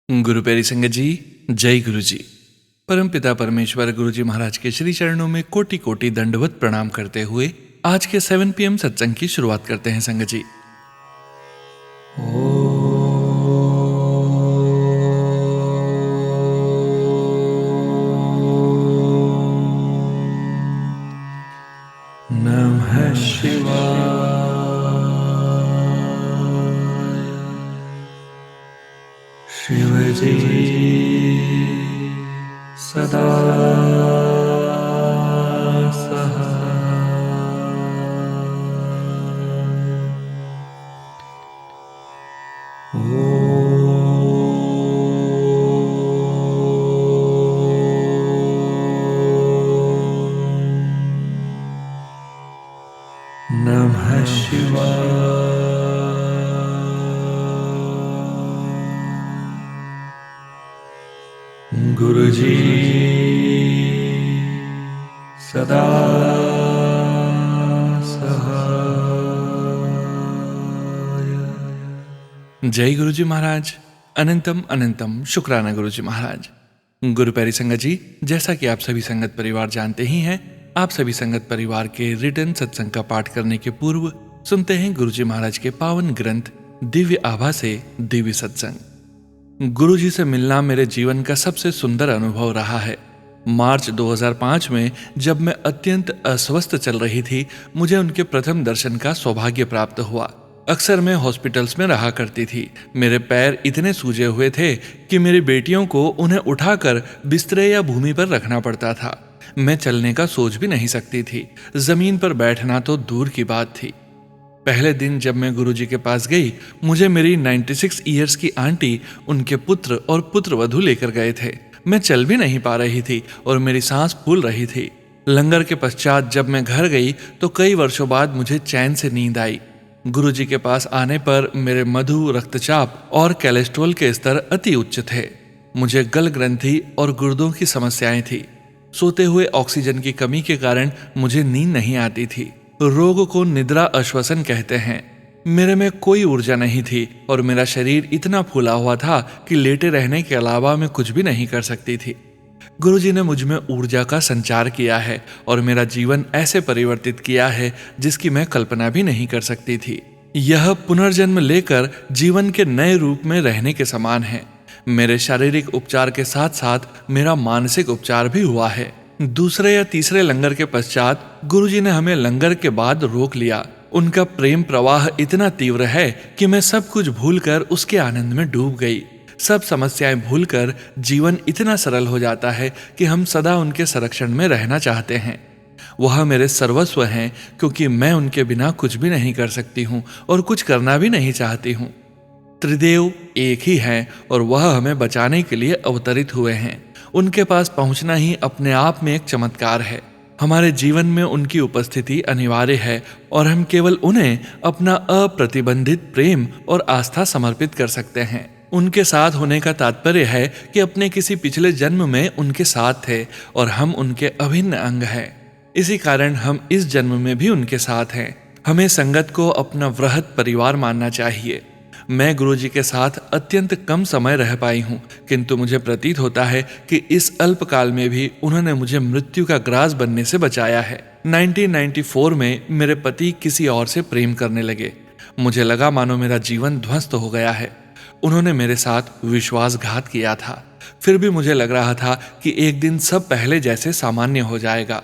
गुरु प्यारी संगत जी, जय गुरु जी। परम पिता परमेश्वर गुरु जी महाराज के श्री चरणों में कोटि कोटि दंडवत प्रणाम करते हुए आज के 7 PM सत्संग की शुरुआत करते हैं संगत जी। नमः शिवाय। शिव जी सदा नमः शिवाय। गुरु जी सदा सहाय। जय गुरु जी महाराज। अनंतम अनंतम शुक्राना गुरु जी महाराज। गुरु प्यारी संगत जी, जैसा कि आप सभी संगत परिवार जानते ही हैं, आप सभी संगत परिवार के रिटर्न सत्संग का पाठ करने के पूर्व सुनते हैं गुरु जी महाराज के पावन ग्रंथ दिव्य आभा से दिव्य सत्संग। गुरु जी से मिलना मेरे जीवन का सबसे सुंदर अनुभव रहा है। मार्च 2005 में जब मैं अत्यंत अस्वस्थ चल रही थी, मुझे उनके प्रथम दर्शन का सौभाग्य प्राप्त हुआ। अक्सर मैं हॉस्पिटल्स में रहा करती थी। मेरे पैर इतने सूजे हुए थे कि मेरी बेटियों को उन्हें उठाकर बिस्तरे या भूमि पर रखना पड़ता था। मैं चलने का सोच भी नहीं सकती थी, जमीन पर बैठना तो दूर की बात थी। पहले दिन जब मैं गुरुजी के पास गई, मुझे मेरी 96 ईयर्स की आंटी उनके पुत्र और पुत्रवधू लेकर गए थे। मैं चल भी नहीं पा रही थी और मेरी सांस फूल रही थी। लंगर के पश्चात जब मैं घर गई तो कई वर्षों बाद मुझे चैन से नींद आई। गुरुजी के पास आने पर मेरे मधु, रक्तचाप और कोलेस्ट्रॉल के स्तर अति उच्च थे। मुझे गल ग्रंथि और गुर्दों की समस्याएं थी। सोते हुए ऑक्सीजन की कमी के कारण मुझे नींद नहीं आती थी। रोग को निद्रा अश्वसन कहते हैं। मेरे में कोई ऊर्जा नहीं थी और मेरा शरीर इतना फूला हुआ था कि लेटे रहने के अलावा मैं कुछ भी नहीं कर सकती थी। गुरुजी ने मुझ में ऊर्जा का संचार किया है और मेरा जीवन ऐसे परिवर्तित किया है जिसकी मैं कल्पना भी नहीं कर सकती थी। यह पुनर्जन्म लेकर जीवन के नए रूप में रहने के समान है। मेरे शारीरिक उपचार के साथ साथ मेरा मानसिक उपचार भी हुआ है। दूसरे या तीसरे लंगर के पश्चात गुरुजी ने हमें लंगर के बाद रोक लिया। उनका प्रेम प्रवाह इतना तीव्र है कि मैं सब कुछ भूलकर उसके आनंद में डूब गई। सब समस्याएं भूलकर जीवन इतना सरल हो जाता है कि हम सदा उनके संरक्षण में रहना चाहते हैं। वह मेरे सर्वस्व हैं, क्योंकि मैं उनके बिना कुछ भी नहीं कर सकती हूँ और कुछ करना भी नहीं चाहती हूँ। त्रिदेव एक ही हैं और वह हमें बचाने के लिए अवतरित हुए हैं। उनके पास पहुंचना ही अपने आप में एक चमत्कार है। हमारे जीवन में उनकी उपस्थिति अनिवार्य है और हम केवल उन्हें अपना अप्रतिबंधित प्रेम और आस्था समर्पित कर सकते हैं। उनके साथ होने का तात्पर्य है कि अपने किसी पिछले जन्म में उनके साथ थे और हम उनके अभिन्न अंग हैं। इसी कारण हम इस जन्म में भी उनके साथ हैं। हमें संगत को अपना वृहद परिवार मानना चाहिए। मैं गुरुजी के साथ अत्यंत कम समय रह पाई हूँ, किंतु मुझे प्रतीत होता है कि इस अल्प काल में भी उन्होंने मुझे मृत्यु का ग्रास बनने से बचाया है। 1994 में मेरे पति किसी और से प्रेम करने लगे। मुझे लगा मानो मेरा जीवन ध्वस्त हो गया है। उन्होंने मेरे साथ विश्वासघात किया था। फिर भी मुझे लग रहा था कि एक दिन सब पहले जैसे सामान्य हो जाएगा।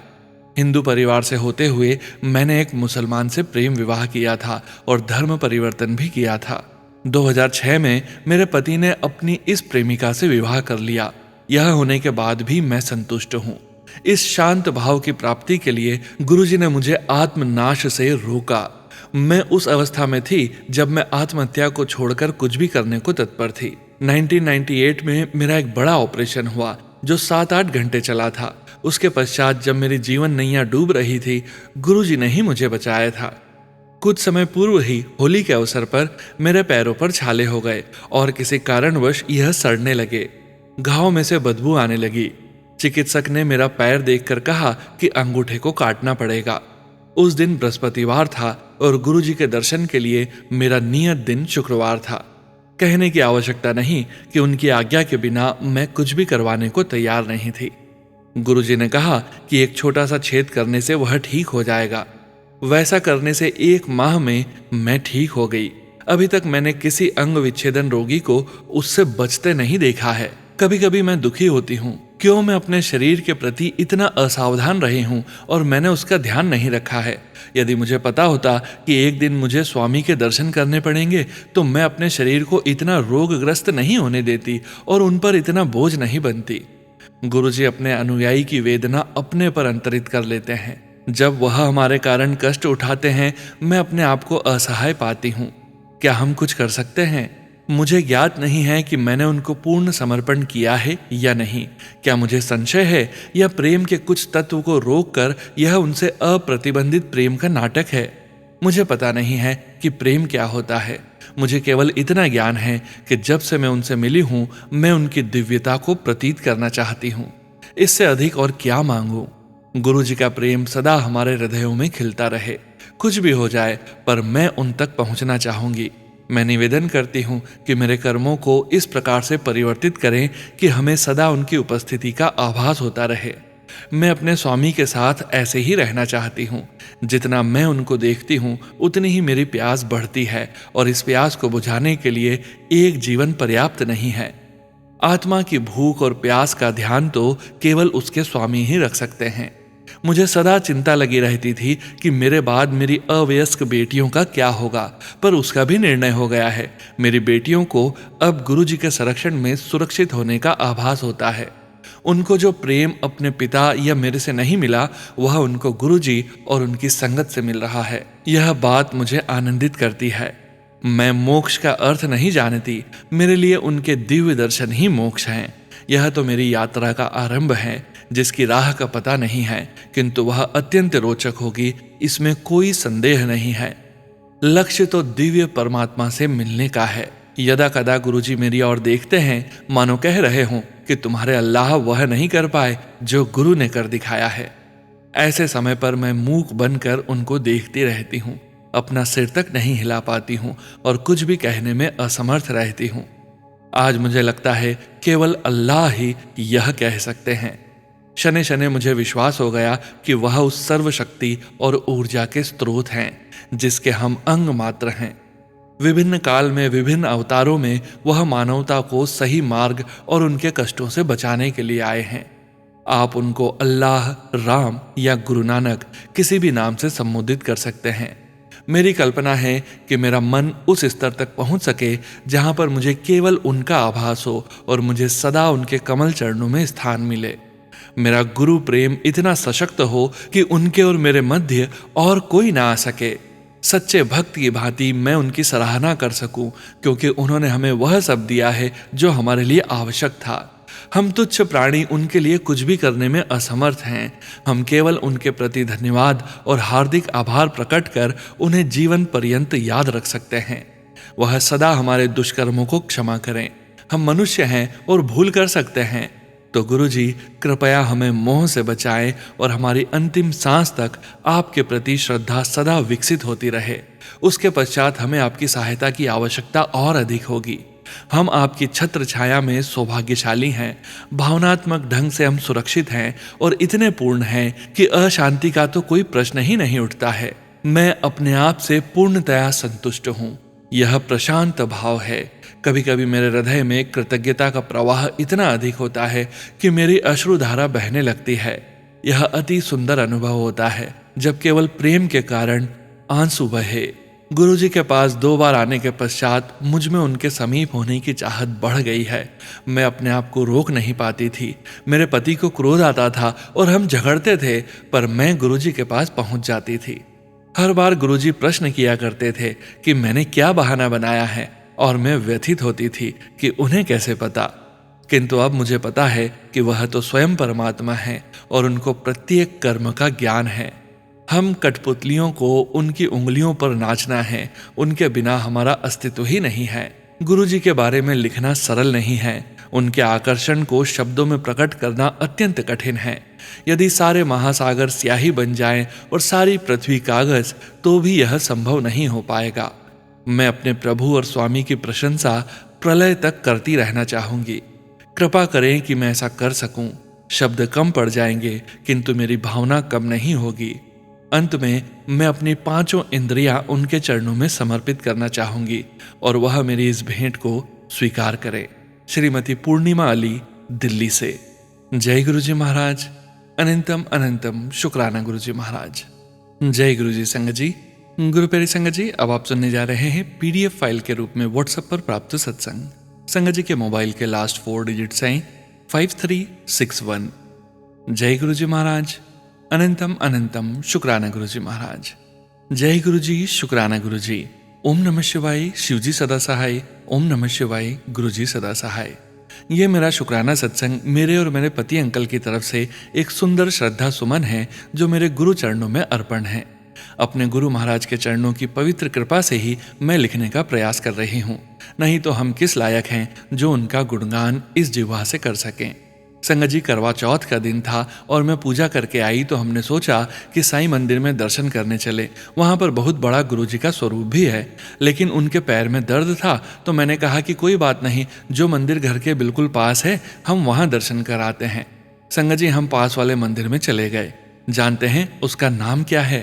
हिंदू परिवार से होते हुए मैंने एक मुसलमान से प्रेम विवाह किया था और धर्म परिवर्तन भी किया था। 2006 में मेरे पति ने अपनी इस प्रेमिका से विवाह कर लिया। यह होने के बाद भी मैं संतुष्ट हूँ। इस शांत भाव की प्राप्ति के लिए गुरुजी ने मुझे आत्मनाश से रोका। मैं उस अवस्था में थी जब मैं आत्महत्या को छोड़कर कुछ भी करने को तत्पर थी। 1998 में मेरा एक बड़ा ऑपरेशन हुआ जो 7-8 घंटे चला था। उसके पश्चात जब मेरी जीवन नैया डूब रही थी, गुरुजी ने ही मुझे बचाया था। कुछ समय पूर्व ही होली के अवसर पर मेरे पैरों पर छाले हो गए और किसी कारणवश यह सड़ने लगे। घाव में से बदबू आने लगी। चिकित्सक ने मेरा पैर देखकर कहा कि अंगूठे को काटना पड़ेगा। उस दिन बृहस्पतिवार था और गुरुजी के दर्शन के लिए मेरा नियत दिन शुक्रवार था। कहने की आवश्यकता नहीं कि उनकी आज्ञा के बिना मैं कुछ भी करवाने को तैयार नहीं थी। गुरुजी ने कहा कि एक छोटा सा छेद करने से वह ठीक हो जाएगा। वैसा करने से 1 माह में मैं ठीक हो गई। अभी तक मैंने किसी अंग विच्छेदन रोगी को उससे बचते नहीं देखा है। कभी कभी मैं दुखी होती हूँ, क्यों मैं अपने शरीर के प्रति इतना असावधान रही हूँ और मैंने उसका ध्यान नहीं रखा है। यदि मुझे पता होता कि एक दिन मुझे स्वामी के दर्शन करने पड़ेंगे तो मैं अपने शरीर को इतना रोगग्रस्त नहीं होने देती और उन पर इतना बोझ नहीं बनती। गुरुजी अपने अनुयायी की वेदना अपने पर अंतरित कर लेते हैं। जब वह हमारे कारण कष्ट उठाते हैं, मैं अपने आप को असहाय पाती हूँ। क्या हम कुछ कर सकते हैं? मुझे ज्ञात नहीं है कि मैंने उनको पूर्ण समर्पण किया है या नहीं। क्या मुझे संशय है या प्रेम के कुछ तत्व को रोककर यह उनसे अप्रतिबंधित प्रेम का नाटक है? मुझे पता नहीं है कि प्रेम क्या होता है। मुझे केवल इतना ज्ञान है कि जब से मैं उनसे मिली हूं, मैं उनकी दिव्यता को प्रतीत करना चाहती हूं। इससे अधिक और क्या मांगूं? गुरु जी का प्रेम सदा हमारे हृदयों में खिलता रहे। कुछ भी हो जाए, पर मैं उन तक पहुंचना चाहूंगी। मैं निवेदन करती हूँ कि मेरे कर्मों को इस प्रकार से परिवर्तित करें कि हमें सदा उनकी उपस्थिति का आभास होता रहे। मैं अपने स्वामी के साथ ऐसे ही रहना चाहती हूँ। जितना मैं उनको देखती हूँ, उतनी ही मेरी प्यास बढ़ती है और इस प्यास को बुझाने के लिए एक जीवन पर्याप्त नहीं है। आत्मा की भूख और प्यास का ध्यान तो केवल उसके स्वामी ही रख सकते हैं। मुझे सदा चिंता लगी रहती थी कि मेरे बाद मेरी अवयस्क बेटियों का क्या होगा, पर उसका भी निर्णय हो गया है। मेरी बेटियों को अब गुरुजी के संरक्षण में सुरक्षित होने का आभास होता है। उनको जो प्रेम अपने पिता या मेरे से नहीं मिला, वह उनको गुरुजी और उनकी संगत से मिल रहा है। यह बात मुझे आनंदित करती है। मैं मोक्ष का अर्थ नहीं जानती। मेरे लिए उनके दिव्य दर्शन ही मोक्ष हैं। यह तो मेरी यात्रा का आरंभ है, जिसकी राह का पता नहीं है, किंतु वह अत्यंत रोचक होगी, इसमें कोई संदेह नहीं है। लक्ष्य तो दिव्य परमात्मा से मिलने का है। यदा कदा गुरुजी मेरी ओर देखते हैं, मानो कह रहे हों कि तुम्हारे अल्लाह वह नहीं कर पाए जो गुरु ने कर दिखाया है। ऐसे समय पर मैं मूक बनकर उनको देखती रहती हूँ। अपना सिर तक नहीं हिला पाती हूँ और कुछ भी कहने में असमर्थ रहती हूँ। आज मुझे लगता है केवल अल्लाह ही यह कह सकते हैं। शने शने मुझे विश्वास हो गया कि वह उस सर्वशक्ति और ऊर्जा के स्रोत हैं, जिसके हम अंग मात्र हैं। विभिन्न काल में, विभिन्न अवतारों में वह मानवता को सही मार्ग और उनके कष्टों से बचाने के लिए आए हैं। आप उनको अल्लाह, राम या गुरु नानक किसी भी नाम से संबोधित कर सकते हैं। मेरी कल्पना है कि मेरा मन उस स्तर तक पहुंच सके जहां पर मुझे केवल उनका आभास हो और मुझे सदा उनके कमल चरणों में स्थान मिले। मेरा गुरु प्रेम इतना सशक्त हो कि उनके और मेरे मध्य और कोई ना आ सके। सच्चे भक्त की भांति मैं उनकी सराहना कर सकूं, क्योंकि उन्होंने हमें वह सब दिया है जो हमारे लिए आवश्यक था। हम तुच्छ प्राणी उनके लिए कुछ भी करने में असमर्थ हैं। हम केवल उनके प्रति धन्यवाद और हार्दिक आभार प्रकट कर उन्हें जीवन पर्यंत याद रख सकते हैं। वह सदा हमारे दुष्कर्मों को क्षमा करें। हम मनुष्य हैं और भूल कर सकते हैं, तो गुरुजी कृपया हमें मोह से बचाएं और हमारी अंतिम सांस तक आपके प्रति श्रद्धा सदा विकसित होती रहे। उसके पश्चात हमें आपकी सहायता की आवश्यकता और अधिक होगी। हम आपकी छत्र छाया में सौभाग्यशाली हैं। भावनात्मक ढंग से हम सुरक्षित हैं और इतने पूर्ण हैं कि अशांति का तो कोई प्रश्न ही नहीं उठता है। मैं अपने आप से पूर्णतया संतुष्ट हूँ। यह प्रशांत भाव है। कभी कभी मेरे हृदय में कृतज्ञता का प्रवाह इतना अधिक होता है कि मेरी अश्रुधारा बहने लगती है। यह अति सुंदर अनुभव होता है जब केवल प्रेम के कारण आंसू बहे। गुरुजी के पास 2 बार आने के पश्चात मुझ में उनके समीप होने की चाहत बढ़ गई है। मैं अपने आप को रोक नहीं पाती थी। मेरे पति को क्रोध आता था और हम झगड़ते थे, पर मैं गुरुजी के पास पहुंच जाती थी। हर बार गुरुजी प्रश्न किया करते थे कि मैंने क्या बहाना बनाया है, और मैं व्यथित होती थी कि उन्हें कैसे पता। किंतु अब मुझे पता है कि वह तो स्वयं परमात्मा है और उनको प्रत्येक कर्म का ज्ञान है। हम कठपुतलियों को उनकी उंगलियों पर नाचना है, उनके बिना हमारा अस्तित्व ही नहीं है। गुरुजी के बारे में लिखना सरल नहीं है। उनके आकर्षण को शब्दों में प्रकट करना अत्यंत कठिन है। यदि सारे महासागर स्याही बन जाएं और सारी पृथ्वी कागज, तो भी यह संभव नहीं हो पाएगा। मैं अपने प्रभु और स्वामी की प्रशंसा प्रलय तक करती रहना चाहूंगी। कृपा करें कि मैं ऐसा कर सकूं। शब्द कम पड़ जाएंगे किंतु मेरी भावना कम नहीं होगी। अंत में मैं अपनी पांचों इंद्रियां उनके चरणों में समर्पित करना चाहूंगी और वह मेरी इस भेंट को स्वीकार करें। श्रीमती पूर्णिमा अली, दिल्ली से। जय गुरु जी महाराज। अनंतम अनंतम शुक्राना गुरु जी महाराज। जय गुरु जी संगत जी। गुरु प्यारी संगत जी, अब आप सुनने जा रहे हैं पीडीएफ फाइल के रूप में व्हाट्सएप पर प्राप्त सत्संग। संगत जी के मोबाइल के लास्ट 4 डिजिट्स हैं 5361। जय गुरु जी महाराज। अनंतम अनंतम शुक्राना गुरु जी महाराज। जय गुरु जी, शुक्राना गुरु जी। ओम नमः शिवाय, शिव जी सदा सहाय। ओम नमः शिवाय, गुरु जी सदा सहाय। ये मेरा शुक्राना सत्संग मेरे और मेरे पति अंकल की तरफ से एक सुंदर श्रद्धा सुमन है जो मेरे गुरु चरणों में अर्पण है। अपने गुरु महाराज के चरणों की पवित्र कृपा से ही मैं लिखने का प्रयास कर रही हूँ, नहीं तो हम किस लायक हैं जो उनका गुणगान इस जिह्वा से कर सकें। संगत जी, करवा चौथ का दिन था और मैं पूजा करके आई तो हमने सोचा कि साईं मंदिर में दर्शन करने चले। वहां पर बहुत बड़ा गुरुजी का स्वरूप भी है, लेकिन उनके पैर में दर्द था तो मैंने कहा कि कोई बात नहीं, जो मंदिर घर के बिल्कुल पास है हम वहां दर्शन कराते हैं। संगत जी, हम पास वाले मंदिर में चले गए। जानते हैं उसका नाम क्या है?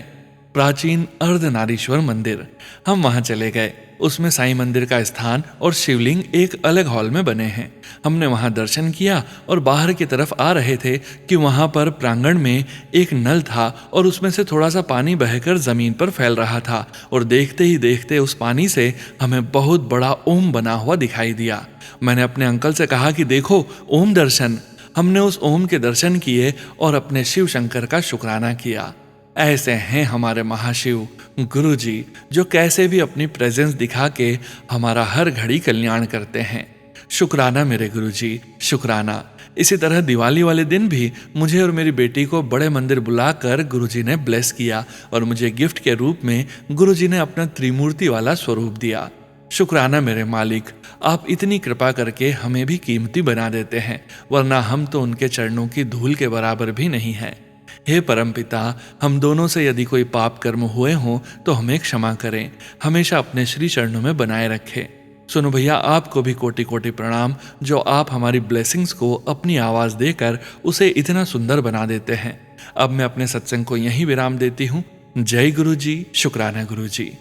प्राचीन अर्धनारीश्वर मंदिर। हम वहां चले गए। उसमें साईं मंदिर का स्थान और शिवलिंग एक अलग हॉल में बने हैं। हमने वहां दर्शन किया और बाहर की तरफ आ रहे थे कि वहां पर प्रांगण में एक नल था और उसमें से थोड़ा सा पानी बहकर जमीन पर फैल रहा था और देखते ही देखते उस पानी से हमें बहुत बड़ा ओम बना हुआ दिखाई दिया। मैंने अपने अंकल से कहा कि देखो ओम दर्शन। हमने उस ओम के दर्शन किए और अपने शिव शंकर का शुक्राना किया। ऐसे हैं हमारे महाशिव गुरु जी, जो कैसे भी अपनी प्रेजेंस दिखा के हमारा हर घड़ी कल्याण करते हैं। शुक्राना मेरे गुरु जी, शुक्राना। इसी तरह दिवाली वाले दिन भी मुझे और मेरी बेटी को बड़े मंदिर बुलाकर गुरुजी ने ब्लेस किया और मुझे गिफ्ट के रूप में गुरुजी ने अपना त्रिमूर्ति वाला स्वरूप दिया। शुक्राना मेरे मालिक, आप इतनी कृपा करके हमें भी कीमती बना देते हैं, वरना हम तो उनके चरणों की धूल के बराबर भी नहीं हैं। हे परमपिता, हम दोनों से यदि कोई पाप कर्म हुए हों तो हमें क्षमा करें, हमेशा अपने श्री चरणों में बनाए रखें। सुनो भैया, आपको भी कोटि कोटि प्रणाम, जो आप हमारी ब्लेसिंग्स को अपनी आवाज देकर उसे इतना सुंदर बना देते हैं। अब मैं अपने सत्संग को यहीं विराम देती हूँ। जय गुरु जी, शुक्राना गुरु जी।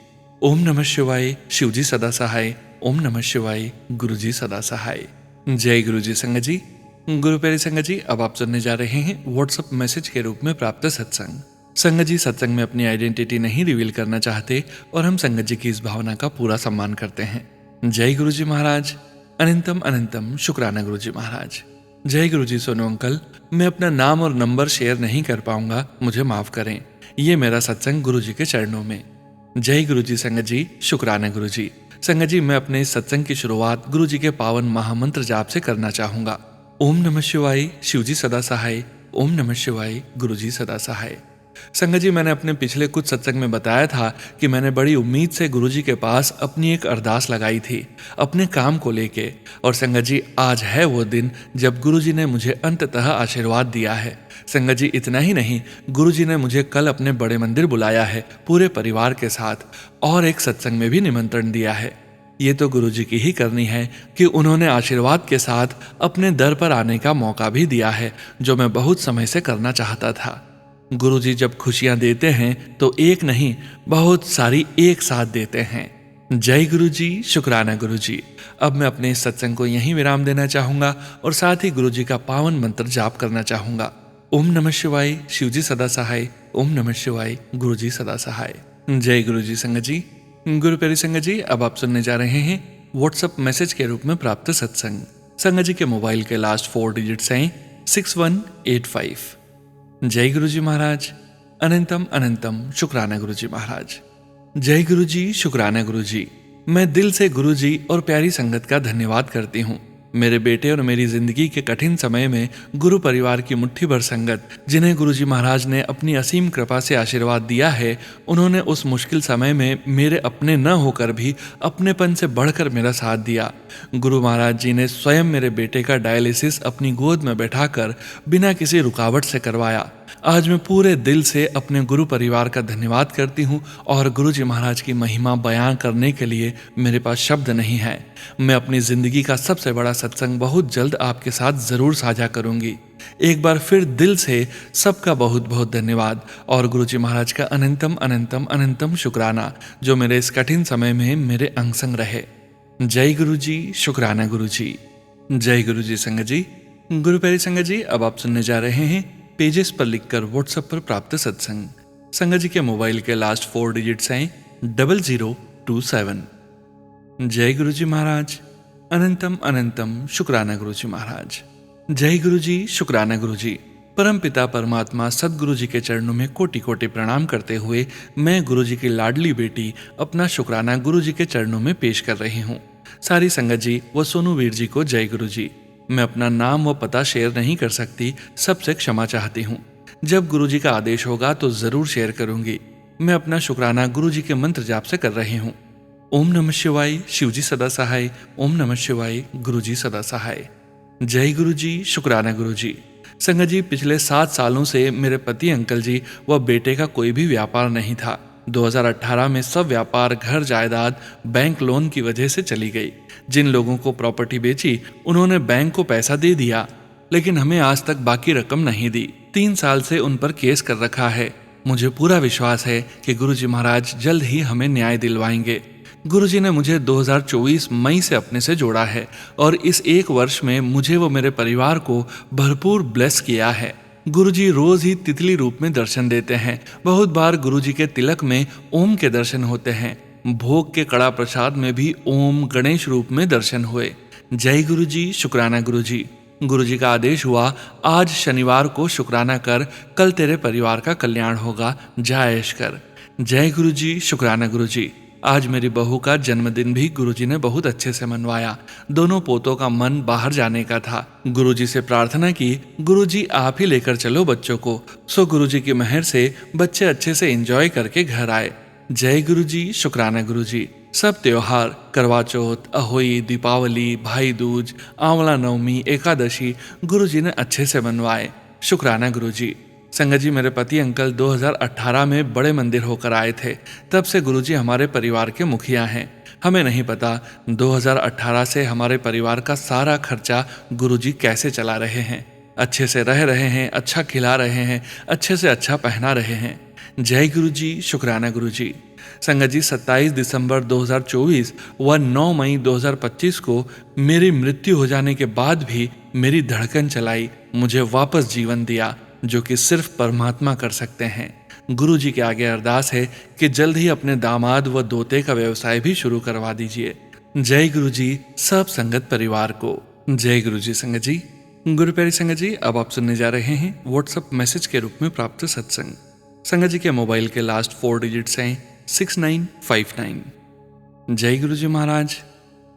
ओम नमः शिवाय, शिव जी सदा सहाय। ओम नमः शिवाय, गुरु जी सदा सहाय। जय गुरु जी संगत जी। गुरु प्यारी संगत जी, अब आप सुनने जा रहे हैं व्हाट्सएप मैसेज के रूप में प्राप्त सत्संग। संगत जी सत्संग में अपनी आइडेंटिटी नहीं रिवील करना चाहते और हम संगत जी की इस भावना का पूरा सम्मान करते हैं। जय गुरु जी महाराज। अनंतम अनंतम शुक्राना गुरु जी महाराज। जय गुरु जी। सोनू अंकल, मैं अपना नाम और नंबर शेयर नहीं कर पाऊंगा, मुझे माफ करें। ये मेरा सत्संग गुरु जी के चरणों में। जय गुरु जी संगत जी, शुक्राना गुरु जी। संगत जी, मैं अपने इस सत्संग की शुरुआत गुरु जी के पावन महामंत्र जाप से करना चाहूंगा। ओम नमः शिवाय, शिव जी सदा सहाय। ओम नमः शिवाय, गुरु जी सदा सहाय। संगत जी, मैंने अपने पिछले कुछ सत्संग में बताया था कि मैंने बड़ी उम्मीद से गुरु जी के पास अपनी एक अरदास लगाई थी अपने काम को लेके। और संगत जी, आज है वो दिन जब गुरु जी ने मुझे अंततः आशीर्वाद दिया है। संगत जी, इतना ही नहीं, गुरु जी ने मुझे कल अपने बड़े मंदिर बुलाया है पूरे परिवार के साथ और एक सत्संग में भी निमंत्रण दिया है। ये तो गुरु जी की ही करनी है कि उन्होंने आशीर्वाद के साथ अपने दर पर आने का मौका भी दिया है, जो मैं बहुत समय से करना चाहता था। गुरु जी जब खुशियां देते हैं तो एक नहीं, बहुत सारी एक साथ देते हैं। जय गुरु जी, शुक्राना गुरु जी। अब मैं अपने इस सत्संग को यहीं विराम देना चाहूंगा और साथ ही गुरु जी का पावन मंत्र जाप करना चाहूंगा। ओम नमः शिवाय, शिव जी सदा सहाय। ओम नमः शिवाय, गुरु जी सदा सहाय। जय गुरु जी संगत जी। गुरु प्यारी संगत जी, अब आप सुनने जा रहे हैं व्हाट्सएप मैसेज के रूप में प्राप्त सत्संग। संगत जी के मोबाइल के लास्ट 4 डिजिट्स हैं 6185। जय गुरु जी महाराज। अनंतम अनंतम शुक्राना गुरु जी महाराज। जय गुरु जी, शुक्राना गुरु जी। मैं दिल से गुरु जी और प्यारी संगत का धन्यवाद करती हूँ। मेरे बेटे और मेरी जिंदगी के कठिन समय में गुरु परिवार की मुट्ठी भर संगत, जिन्हें गुरु जी महाराज ने अपनी असीम कृपा से आशीर्वाद दिया है, उन्होंने उस मुश्किल समय में मेरे अपने न होकर भी अपनेपन से बढ़कर मेरा साथ दिया। गुरु महाराज जी ने स्वयं मेरे बेटे का डायलिसिस अपनी गोद में बैठाकर बिना किसी रुकावट से करवाया। आज मैं पूरे दिल से अपने गुरु परिवार का धन्यवाद करती हूँ और गुरुजी महाराज की महिमा बयां करने के लिए मेरे पास शब्द नहीं है। मैं अपनी जिंदगी का सबसे बड़ा सत्संग बहुत जल्द आपके साथ जरूर साझा करूंगी। एक बार फिर दिल से सबका बहुत बहुत धन्यवाद और गुरुजी महाराज का अनंतम अनंतम अनंतम शुक्राना जो मेरे इस कठिन समय में मेरे अंग संग रहे। जय गुरुजी, शुक्राना गुरुजी। जय गुरुजी संगत जी। गुरु प्यारी संगत जी, अब आप सुनने जा रहे हैं पेजेस पर लिखकर व्हाट्सएप पर प्राप्त सत्संग। संगत जी के मोबाइल के लास्ट 4 डिजिट्स हैं 0027। जय गुरुजी महाराज, अनंतम अनंतम शुक्राना गुरुजी महाराज। जय गुरुजी, शुक्राना गुरुजी। परम पिता परमात्मा सदगुरु जी के चरणों में कोटि कोटि प्रणाम करते हुए मैं गुरु जी की लाडली बेटी अपना शुक्राना गुरु जी के चरणों में पेश कर रही हूँ। सारी संगत जी व सोनू वीर जी को जय गुरु जी। मैं अपना नाम व पता शेयर नहीं कर सकती, सबसे क्षमा चाहती हूँ। जब गुरु जी का आदेश होगा तो जरूर शेयर करूंगी। मैं अपना शुक्राना गुरु जी के मंत्र जाप से कर रही हूँ। ओम नमः शिवाय, शिव जी सदा सहाय। ओम नमः शिवाय, गुरु जी सदा सहाय। जय गुरु जी, शुक्राना गुरु जी। संगत जी, पिछले 7 सालों से मेरे पति अंकल जी व बेटे का कोई भी व्यापार नहीं था। 2018 में सब व्यापार, घर जायदाद बैंक लोन की वजह से चली गई। जिन लोगों को प्रॉपर्टी बेची उन्होंने बैंक को पैसा दे दिया, लेकिन हमें आज तक बाकी रकम नहीं दी। 3 साल से उन पर केस कर रखा है। मुझे पूरा विश्वास है कि गुरुजी महाराज जल्द ही हमें न्याय दिलवाएंगे। गुरुजी ने मुझे 2024 मई से अपने से जोड़ा है और इस 1 वर्ष में मुझे व मेरे परिवार को भरपूर ब्लेस किया है। गुरुजी रोज ही तितली रूप में दर्शन देते हैं। बहुत बार गुरुजी के तिलक में ओम के दर्शन होते हैं। भोग के कड़ा प्रसाद में भी ओम गणेश रूप में दर्शन हुए। जय गुरुजी, शुक्राना गुरुजी। गुरुजी का आदेश हुआ, आज शनिवार को शुक्राना कर, कल तेरे परिवार का कल्याण होगा, जा ऐश कर। जय गुरुजी, शुक्राना गुरुजी। आज मेरी बहू का जन्मदिन भी गुरुजी ने बहुत अच्छे से मनवाया। दोनों पोतों का मन बाहर जाने का था। गुरुजी से प्रार्थना की, गुरुजी आप ही लेकर चलो बच्चों को। सो गुरुजी की मेहर से बच्चे अच्छे से एंजॉय करके घर आए। जय गुरुजी, शुक्राना गुरुजी। सब त्योहार, करवा चौथ, अहोई, दीपावली, भाई दूज, आंवला नवमी, एकादशी गुरुजी ने अच्छे से मनवाए। शुक्राना गुरुजी। संगत जी, मेरे पति अंकल 2018 में बड़े मंदिर होकर आए थे। तब से गुरुजी हमारे परिवार के मुखिया हैं। हमें नहीं पता 2018 से हमारे परिवार का सारा खर्चा गुरुजी कैसे चला रहे हैं। अच्छे से रह रहे हैं, अच्छा खिला रहे हैं, अच्छे से अच्छा पहना रहे हैं। जय गुरुजी, शुक्राना गुरुजी। संगत जी, 27 दिसंबर 2024 व 9 मई 2025 को मेरी मृत्यु हो जाने के बाद भी मेरी धड़कन चलाई, मुझे वापस जीवन दिया, जो कि सिर्फ परमात्मा कर सकते हैं। गुरु जी के आगे अरदास है कि जल्द ही अपने दामाद व दोते का व्यवसाय भी शुरू करवा दीजिए। जय गुरु जी सब संगत परिवार को। जय गुरु जी संगत जी। गुरु प्यारी संगत जी, अब आप सुनने जा रहे हैं व्हाट्सएप मैसेज के रूप में प्राप्त सत्संग। संगत जी के मोबाइल के लास्ट 4 डिजिट्स हैं 6959। जय गुरु जी महाराज,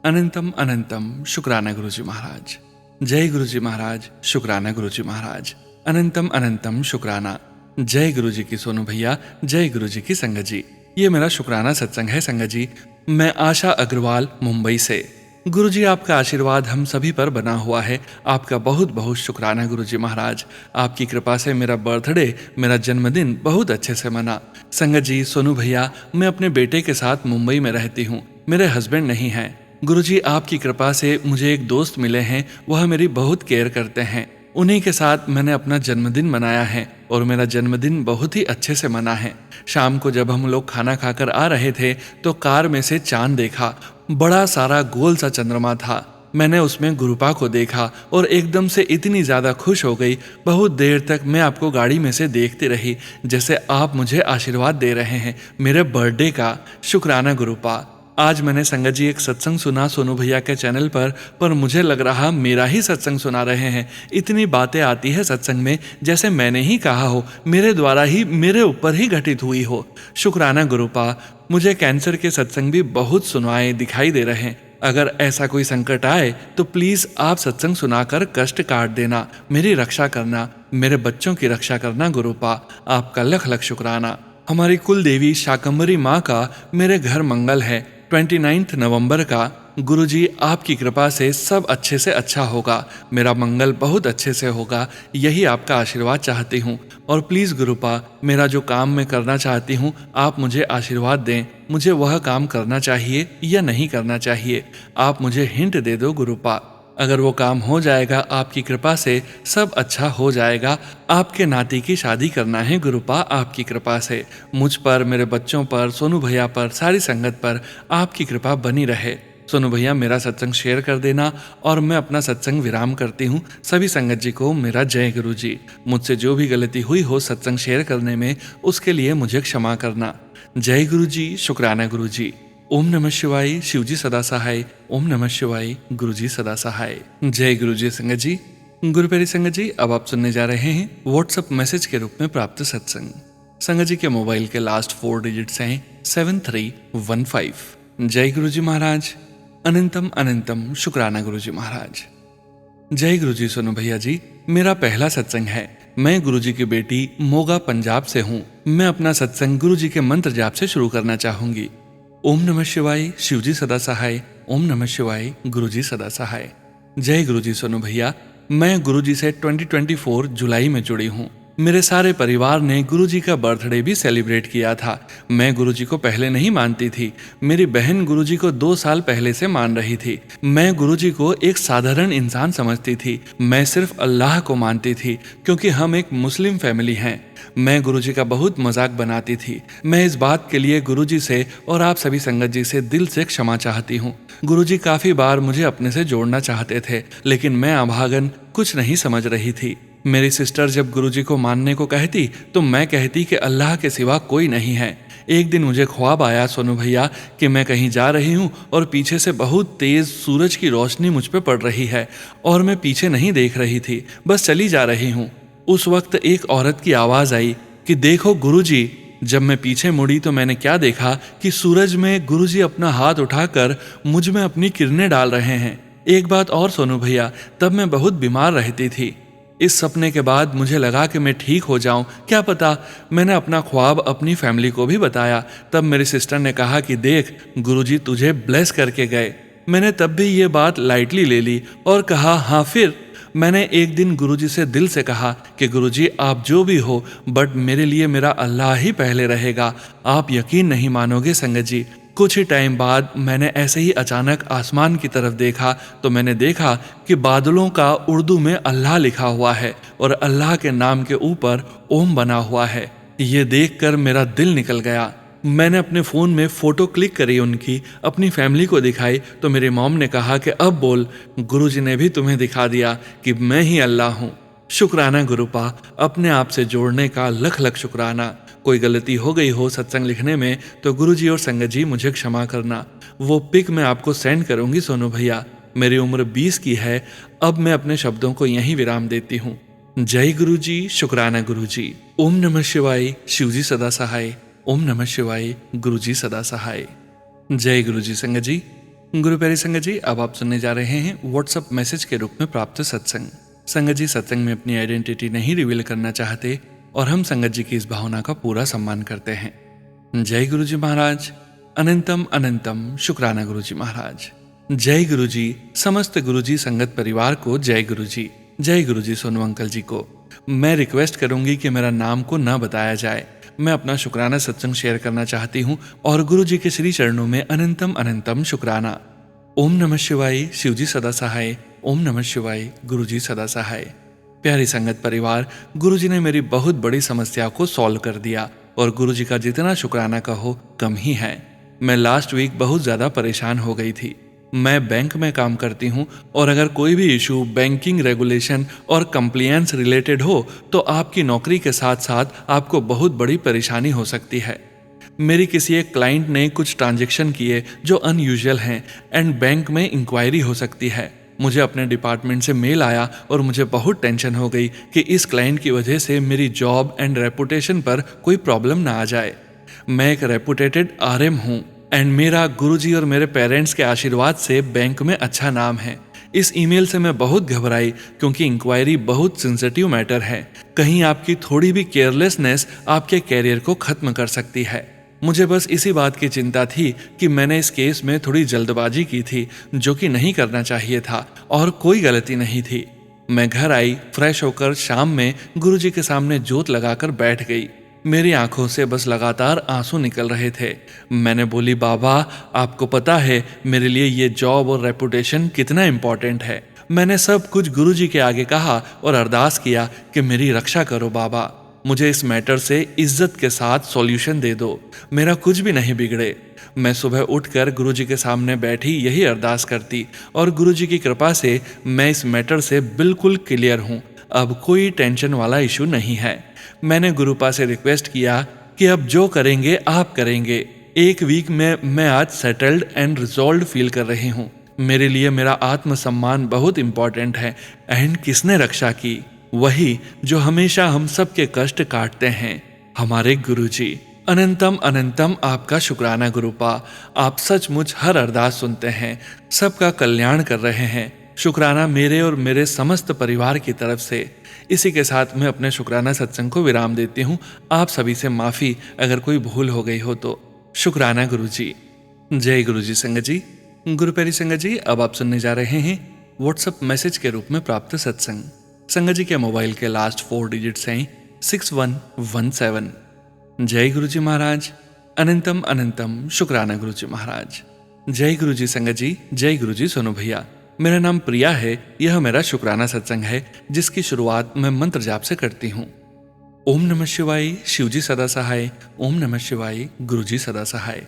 अनंतम अनंतम शुक्राना गुरु जी महाराज। जय गुरु जी महाराज, शुक्राना गुरु जी महाराज। अनंतम अनंतम शुक्राना। जय गुरु जी की सोनू भैया, जय गुरु जी की संगत जी। ये मेरा शुक्राना सत्संग है संगत जी। मैं आशा अग्रवाल, मुंबई से। गुरु जी, आपका आशीर्वाद हम सभी पर बना हुआ है। आपका बहुत बहुत शुक्राना गुरु जी महाराज। आपकी कृपा से मेरा बर्थडे, मेरा जन्मदिन बहुत अच्छे से मना। संगत जी, सोनू भैया, मैं अपने बेटे के साथ मुंबई में रहती हूँ। मेरे हस्बैंड नहीं हैं। गुरु जी, आपकी कृपा से मुझे एक दोस्त मिले हैं, वह मेरी बहुत केयर करते हैं। उन्हीं के साथ मैंने अपना जन्मदिन मनाया है और मेरा जन्मदिन बहुत ही अच्छे से मना है। शाम को जब हम लोग खाना खाकर आ रहे थे तो कार में से चांद देखा। बड़ा सारा गोल सा चंद्रमा था। मैंने उसमें गुरुपा को देखा और एकदम से इतनी ज्यादा खुश हो गई। बहुत देर तक मैं आपको गाड़ी में से देखती रही, जैसे आप मुझे आशीर्वाद दे रहे हैं मेरे बर्थडे का। शुक्राना गुरुपा। आज मैंने संगत जी एक सत्संग सुना सोनू भैया के चैनल पर मुझे लग रहा मेरा ही सत्संग सुना रहे हैं। इतनी बातें आती है सत्संग में जैसे मैंने ही कहा हो, मेरे द्वारा ही, मेरे ऊपर ही घटित हुई हो। शुक्राना गुरुपा। मुझे कैंसर के सत्संग भी बहुत सुनवाए दिखाई दे रहे हैं। अगर ऐसा कोई संकट आए तो प्लीज आप सत्संग सुनाकर कष्ट काट देना, मेरी रक्षा करना, मेरे बच्चों की रक्षा करना गुरुपा। आपका लख लख शुक्राना। हमारी कुल देवी शाकंभरी माँ का मेरे घर मंगल है। 29 नवंबर का गुरुजी आपकी कृपा से सब अच्छे से अच्छा होगा, मेरा मंगल बहुत अच्छे से होगा, यही आपका आशीर्वाद चाहती हूँ। और प्लीज़ गुरुपा, मेरा जो काम मैं करना चाहती हूँ आप मुझे आशीर्वाद दें, मुझे वह काम करना चाहिए या नहीं करना चाहिए, आप मुझे हिंट दे दो गुरुपा। अगर वो काम हो जाएगा आपकी कृपा से सब अच्छा हो जाएगा। आपके नाती की शादी करना है गुरुपा, आपकी कृपा से मुझ पर, मेरे बच्चों पर, सोनू भैया पर, सारी संगत पर आपकी कृपा बनी रहे। सोनू भैया मेरा सत्संग शेयर कर देना और मैं अपना सत्संग विराम करती हूँ। सभी संगत जी को मेरा जय गुरु जी। मुझसे जो भी गलती हुई हो सत्संग शेयर करने में उसके लिए मुझे क्षमा करना। जय गुरु जी, शुक्राना गुरु जी। ओम नमः शिवाय, शिवजी सदा सहाय। ओम नमः शिवाय, गुरुजी सदा सहाय। जय गुरु जी। संगत जी, गुरु प्यारी संगत जी, अब आप सुनने जा रहे हैं व्हाट्सएप मैसेज के रूप में प्राप्त सत्संग। संगत जी के मोबाइल के लास्ट 4 डिजिट्स हैं 7315। जय गुरु जी महाराज। अनंतम अनंतम शुक्राना गुरु जी महाराज। जय गुरु जी। सोनू भैया जी, मेरा पहला सत्संग है। मैं गुरु जी की बेटी मोगा पंजाब से हूँ। मैं अपना सत्संग गुरु जी के मंत्र जाप से शुरू करना चाहूंगी। ओम नमः शिवाय, शिवजी सदा सहाय। ओम नमः शिवाय, गुरुजी सदा सहाय। जय गुरुजी। सोनू भैया, मैं गुरुजी से 2024 जुलाई में जुड़ी हूँ। मेरे सारे परिवार ने गुरुजी का बर्थडे भी सेलिब्रेट किया था। मैं गुरुजी को पहले नहीं मानती थी। मेरी बहन गुरुजी को 2 साल पहले से मान रही थी। मैं गुरुजी को एक साधारण इंसान समझती थी। मैं सिर्फ अल्लाह को मानती थी क्योंकि हम एक मुस्लिम फैमिली हैं। मैं गुरुजी का बहुत मजाक बनाती थी। मैं इस बात के लिए गुरुजी से और आप सभी संगत जी से दिल से क्षमा चाहती हूँ। गुरुजी काफी बार मुझे अपने से जोड़ना चाहते थे, लेकिन मैं अभागन कुछ नहीं समझ रही थी। मेरी सिस्टर जब गुरुजी को मानने को कहती तो मैं कहती कि अल्लाह के सिवा कोई नहीं है। एक दिन मुझे ख्वाब आया सोनू भैया कि मैं कहीं जा रही हूँ और पीछे से बहुत तेज सूरज की रोशनी मुझ पे पड़ रही है और मैं पीछे नहीं देख रही थी, बस चली जा रही हूँ। उस वक्त एक औरत की आवाज आई कि देखो गुरुजी। जब मैं पीछे मुड़ी तो मैंने क्या देखा कि सूरज में गुरुजी अपना हाथ उठाकर मुझ में अपनी किरणें डाल रहे हैं। एक बात और सोनू भैया, तब मैं बहुत बीमार रहती थी। इस सपने के बाद मुझे लगा कि मैं ठीक हो जाऊं, क्या पता। मैंने अपना ख्वाब अपनी फैमिली को भी बताया। तब मेरी सिस्टर ने कहा कि देख, गुरुजी तुझे ब्लेस करके गए। मैंने तब भी ये बात लाइटली ले ली और कहा हाँ। फिर मैंने एक दिन गुरुजी से दिल से कहा कि गुरुजी आप जो भी हो, बट मेरे लिए मेरा अल्लाह ही पहले रहेगा। आप यकीन नहीं मानोगे संगत जी, कुछ ही टाइम बाद मैंने ऐसे ही अचानक आसमान की तरफ देखा तो मैंने देखा कि बादलों का उर्दू में अल्लाह लिखा हुआ है और अल्लाह के नाम के ऊपर ओम बना हुआ है। ये देखकर मेरा दिल निकल गया। मैंने अपने फ़ोन में फ़ोटो क्लिक करी उनकी, अपनी फैमिली को दिखाई तो मेरी मॉम ने कहा कि अब बोल, गुरुजी ने भी तुम्हें दिखा दिया कि मैं ही अल्लाह हूँ। शुक्राना गुरुपा, अपने आप से जोड़ने का लख लख शुक्राना। कोई गलती हो गई हो सत्संग लिखने में तो गुरुजी और संगत जी मुझे क्षमा करना। वो पिक मैं आपको सेंड करूंगी सोनू भैया। मेरी उम्र 20 की है। अब मैं अपने शब्दों को यहीं विराम देती हूँ। जय गुरुजी, शुक्राना गुरुजी। ओम नमः शिवाय, शिवजी सदा सहाय। ओम नमः शिवाय, गुरुजी सदा सहाय। जय गुरुजी। संगत जी, गुरु प्यारी संगत जी, अब आप सुनने जा रहे हैं व्हाट्सएप मैसेज के रूप में प्राप्त सत्संग। संगत जी सत्संग में अपनी आइडेंटिटी नहीं रिवील करना चाहते और हम संगत जी की इस भावना का पूरा सम्मान करते हैं। जय गुरुजी महाराज। अनंतम अनंतम शुक्राना गुरुजी महाराज। जय गुरुजी। समस्त गुरुजी संगत परिवार को जय गुरुजी। जय गुरुजी। सोनू अंकल जी को मैं रिक्वेस्ट करूंगी कि मेरा नाम को न बताया जाए। मैं अपना शुक्राना सत्संग शेयर करना चाहती हूँ और गुरुजी के श्री चरणों में अनंतम अनंतम शुक्राना। ओम नमः शिवाय, शिवजी सदा सहाय। ओम नमः शिवाय, गुरुजी सदा सहाय। प्यारी संगत परिवार, गुरुजी ने मेरी बहुत बड़ी समस्या को सॉल्व कर दिया और गुरुजी का जितना शुक्राना कहो कम ही है। मैं लास्ट वीक बहुत ज़्यादा परेशान हो गई थी। मैं बैंक में काम करती हूँ और अगर कोई भी इशू बैंकिंग रेगुलेशन और कंप्लायंस रिलेटेड हो तो आपकी नौकरी के साथ साथ आपको बहुत बड़ी परेशानी हो सकती है। मेरी किसी एक क्लाइंट ने कुछ ट्रांजैक्शन किए जो अनयूजुअल हैं एंड बैंक में इंक्वायरी हो सकती है। मुझे अपने डिपार्टमेंट से मेल आया और मुझे बहुत टेंशन हो गई कि इस क्लाइंट की वजह से मेरी जॉब एंड रेपुटेशन पर कोई प्रॉब्लम ना आ जाए। मैं एक रेपुटेटेड आरएम हूँ एंड मेरा गुरुजी और मेरे पेरेंट्स के आशीर्वाद से बैंक में अच्छा नाम है। इस ईमेल से मैं बहुत घबराई क्योंकि इंक्वायरी बहुत सेंसिटिव मैटर है। कहीं आपकी थोड़ी भी केयरलेसनेस आपके कैरियर को खत्म कर सकती है। मुझे बस इसी बात की चिंता थी कि मैंने इस केस में थोड़ी जल्दबाजी की थी, जो कि नहीं करना चाहिए था, और कोई गलती नहीं थी। मैं घर आई, फ्रेश होकर शाम में गुरुजी के सामने जोत लगाकर बैठ गई। मेरी आंखों से बस लगातार आंसू निकल रहे थे। मैंने बोली, बाबा आपको पता है मेरे लिए ये जॉब और रेपुटेशन कितना इम्पोर्टेंट है। मैंने सब कुछ गुरुजी के आगे कहा और अरदास किया कि मेरी रक्षा करो बाबा, मुझे इस मैटर से इज्जत के साथ सॉल्यूशन दे दो, मेरा कुछ भी नहीं बिगड़े। मैं सुबह उठकर गुरुजी के सामने बैठी यही अरदास करती, और गुरुजी की कृपा से मैं इस मैटर से बिल्कुल क्लियर हूँ। अब कोई टेंशन वाला इशू नहीं है। मैंने गुरुपा से रिक्वेस्ट किया कि अब जो करेंगे आप करेंगे। एक वीक में मैं आज सेटल्ड एंड रिजॉल्व फील कर रही हूँ। मेरे लिए मेरा आत्मसम्मान बहुत इंपॉर्टेंट है। एंड किसने रक्षा की? वही जो हमेशा हम सबके कष्ट काटते हैं, हमारे गुरुजी। अनंतम अनंतम आपका शुक्राना गुरुपा। आप सचमुच हर अरदास सुनते हैं, सबका कल्याण कर रहे हैं। शुक्राना मेरे और मेरे समस्त परिवार की तरफ से। इसी के साथ मैं अपने शुक्राना सत्संग को विराम देती हूँ। आप सभी से माफ़ी अगर कोई भूल हो गई हो तो। शुक्राना गुरुजी। जय गुरुजी संगत जी। गुरु प्यारी संगत जी, अब आप सुनने जा रहे हैं व्हाट्सएप मैसेज के रूप में प्राप्त सत्संग। संगत जी के मोबाइल के लास्ट 4 डिजिट्स हैं 6117। जय गुरुजी महाराज। अनंतम अनंतम शुक्राना गुरुजी महाराज। जय गुरुजी संगत जी। जय गुरुजी सोनू भैया। मेरा नाम प्रिया है। यह मेरा शुक्राना सत्संग है, जिसकी शुरुआत मैं मंत्र जाप से करती हूँ। ओम नमः शिवाय, शिवजी सदा सहाय। ओम नमः शिवाय, गुरुजी सदा सहाय।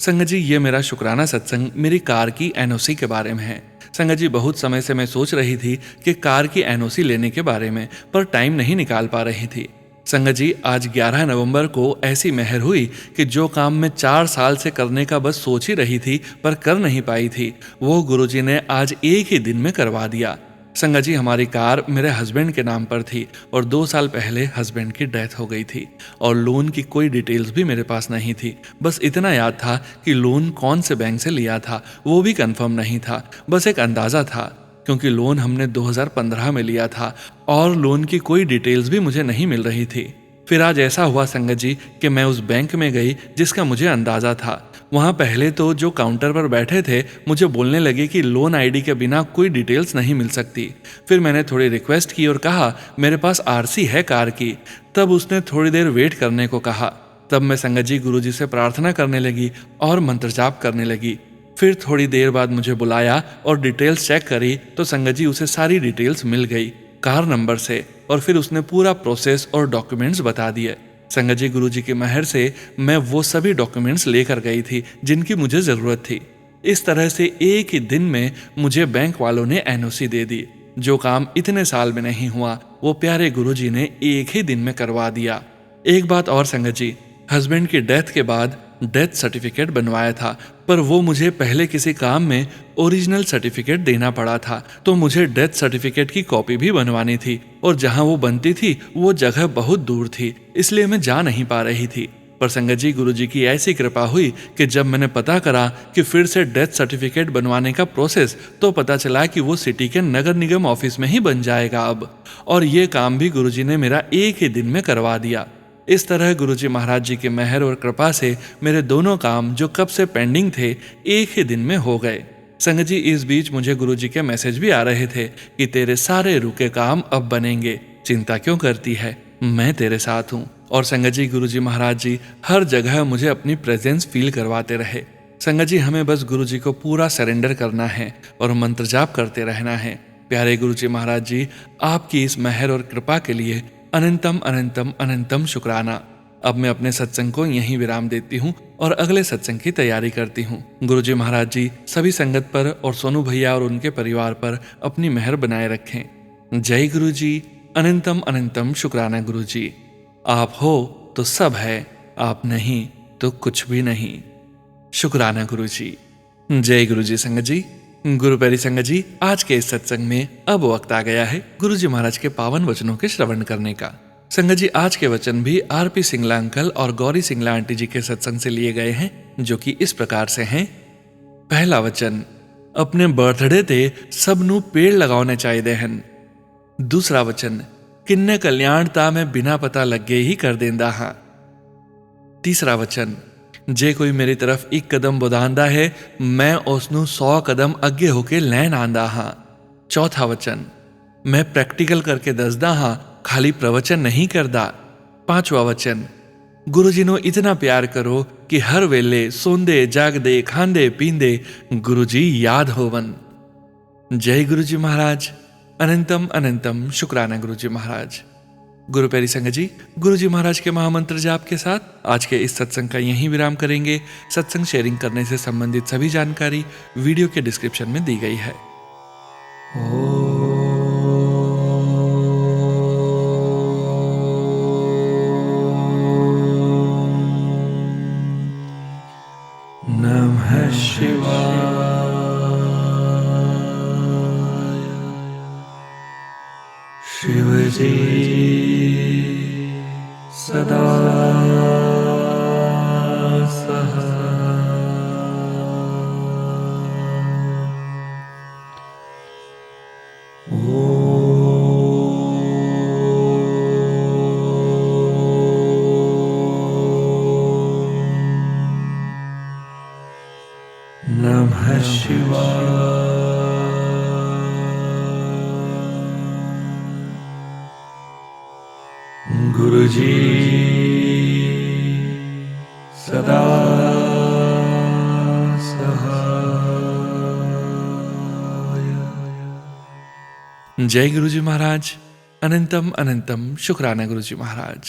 संगत जी, ये मेरा शुक्राना सत्संग मेरी कार की एनओसी के बारे में है। संगत जी, बहुत समय से मैं सोच रही थी कि कार की एनओसी लेने के बारे में, पर टाइम नहीं निकाल पा रही थी। संगत जी, आज 11 नवंबर को ऐसी मेहर हुई कि जो काम मैं 4 साल से करने का बस सोच ही रही थी पर कर नहीं पाई थी, वो गुरुजी ने आज एक ही दिन में करवा दिया। संगत जी, हमारी कार मेरे हस्बैंड के नाम पर थी और 2 साल पहले हस्बैंड की डेथ हो गई थी, और लोन की कोई डिटेल्स भी मेरे पास नहीं थी। बस इतना याद था कि लोन कौन से बैंक से लिया था वो भी कंफर्म नहीं था, बस एक अंदाज़ा था, क्योंकि लोन हमने 2015 में लिया था और लोन की कोई डिटेल्स भी मुझे नहीं मिल रही थी। फिर आज ऐसा हुआ संगत जी कि मैं उस बैंक में गई जिसका मुझे अंदाज़ा था। वहाँ पहले तो जो काउंटर पर बैठे थे मुझे बोलने लगे कि लोन आईडी के बिना कोई डिटेल्स नहीं मिल सकती। फिर मैंने थोड़ी रिक्वेस्ट की और कहा मेरे पास आरसी है कार की। तब उसने थोड़ी देर वेट करने को कहा। तब मैं संगत जी गुरुजी से प्रार्थना करने लगी और मंत्र जाप करने लगी। फिर थोड़ी देर बाद मुझे बुलाया और डिटेल्स चेक करी तो संगत जी उसे सारी डिटेल्स मिल गई कार नंबर से, और फिर उसने पूरा प्रोसेस और डॉक्यूमेंट्स बता दिए। संगत जी, गुरुजी की मेहर से मैं वो सभी डॉक्यूमेंट्स लेकर गई थी जिनकी मुझे ज़रूरत थी। इस तरह से एक ही दिन में मुझे बैंक वालों ने एनओसी दे दी। जो काम इतने साल में नहीं हुआ वो प्यारे गुरुजी ने एक ही दिन में करवा दिया। एक बात और संगत जी, हस्बैंड की डेथ के बाद डेथ सर्टिफिकेट बनवाया था, पर वो मुझे पहले किसी काम में ओरिजिनल सर्टिफिकेट देना पड़ा था, तो मुझे डेथ सर्टिफिकेट की कॉपी भी बनवानी थी, और जहां वो बनती थी वो जगह बहुत दूर थी, इसलिए मैं जा नहीं पा रही थी। पर संगत जी, गुरुजी की ऐसी कृपा हुई कि जब मैंने पता करा कि फिर से डेथ सर्टिफिकेट बनवाने का प्रोसेस, तो पता चला कि वो सिटी के नगर निगम ऑफिस में ही बन जाएगा अब, और ये काम भी गुरुजी ने मेरा एक ही दिन में करवा दिया। इस तरह गुरुजी महाराज जी की मेहर और कृपा से मेरे दोनों काम जो कब से पेंडिंग थे एक ही दिन में हो गए। संगत जी, इस बीच मुझे गुरुजी के मैसेज भी आ रहे थे कि तेरे सारे रुके काम अब बनेंगे, चिंता क्यों करती है, मैं तेरे साथ हूँ। और संगत जी, गुरुजी महाराज जी हर जगह मुझे अपनी प्रेजेंस फील करवाते रहे। संगत जी, हमें बस गुरुजी को पूरा सरेंडर करना है और मंत्र जाप करते रहना है। प्यारे गुरुजी महाराज जी, आपकी इस मेहर और कृपा के लिए अनंतम अनंतम अनंतम शुक्राना। अब मैं अपने सत्संग को यहीं विराम देती हूँ और अगले सत्संग की तैयारी करती हूँ। गुरुजी महाराज जी सभी संगत पर और सोनू भैया और उनके परिवार पर अपनी मेहर बनाए रखें। जय गुरुजी। अनंतम अनंतम शुक्राना गुरुजी। आप हो तो सब है, आप नहीं तो कुछ भी नहीं। शुक्राना गुरुजी। जय गुरुजी संगत जी। गुरु प्यारी संगत जी, आज के इस सत्संग में अब वक्त आ गया है गुरुजी महाराज के पावन वचनों के श्रवण करने का। संगत जी, आज के वचन भी आरपी सिंगला अंकल और गौरी सिंगला आंटी जी के सत्संग से लिए गए हैं, जो कि इस प्रकार से हैं। पहला वचन, अपने बर्थडे ते सबनू पेड़ लगाने चाहिए हन। दूसरा वचन, किन्ने कल्याणता में बिना पता लगे ही कर देंदा हाँ। तीसरा वचन, जे कोई मेरी तरफ एक कदम ਵਧਾਉਂਦਾ है मैं उसनू 100 कदम अगे होके लैन आंदा हाँ। चौथा वचन, मैं प्रैक्टिकल करके दसदा हाँ, खाली प्रवचन नहीं करदा। पांचवा वचन, गुरु जी नो इतना प्यार करो कि हर वेले सोंदे जागदे खांदे पींदे गुरु जी याद होवन। जय गुरु जी महाराज। अनंतम अनंतम शुक्राना गुरु जी महाराज। गुरु प्यारी संगत जी, गुरु जी महाराज के महामंत्र जाप के साथ आज के इस सत्संग का यहीं विराम करेंगे। सत्संग शेयरिंग करने से संबंधित सभी जानकारी वीडियो के डिस्क्रिप्शन में दी गई है। नमः शिवाय। शिव जी सदा सहाय। नमः शिवाय। गुरु जी सदा सहाय। जय गुरु जी महाराज। अनंतम अनंतम शुक्राना गुरु जी महाराज।